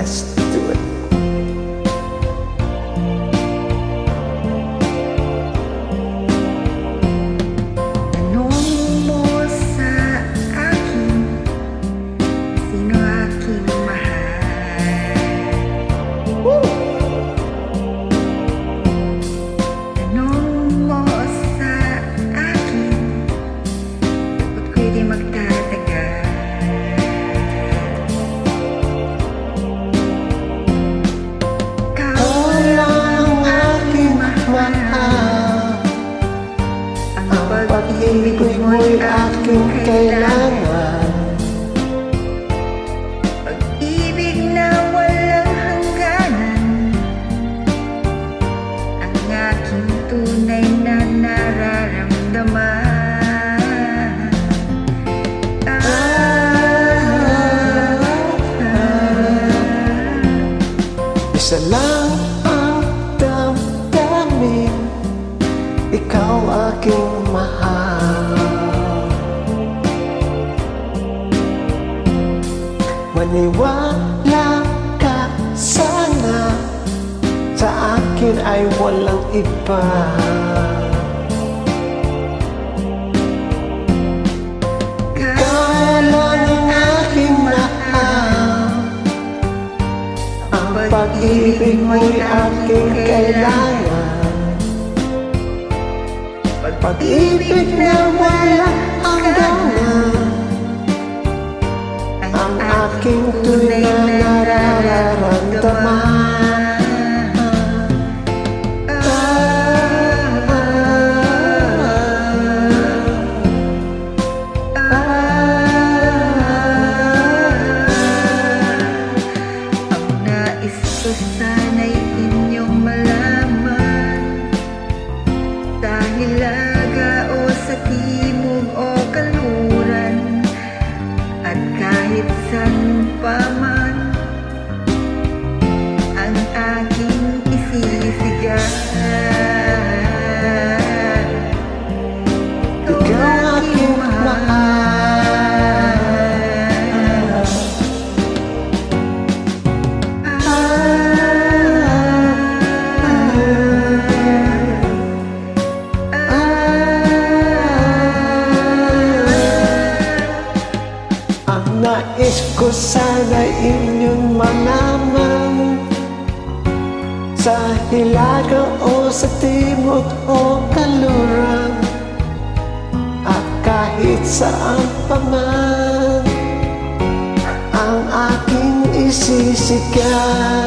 Let's do it. Tanong mo sa akin, sino aking mahal? Tanong mo sa akin, ba't ko'y di magtatagal? Pag-ibig mo'y aking kailangan, Pag-ibig na walang hangganan, ang aking tunay na nararamdaman. Isa lang ang damdamin, ikaw aking mahal. Maniwala ka sana, sa akin ay walang iba. Ikaw lang ang aking mahal, ang pag-ibig mo'y aking kailangan. Pag-ibig na walang hangganan, ang aking tunay na nararamdaman. Ang nais ko sana'y inyong malaman, sa hilaga o sa timog o kanluran, at kahit saan pa man ang aking isisigaw. Ikaw aking mahal. Ang nais ko sana inyong malaman, sa hilaga o sa timog o kanluran, at kahit saan pa man ang aking isisigaw.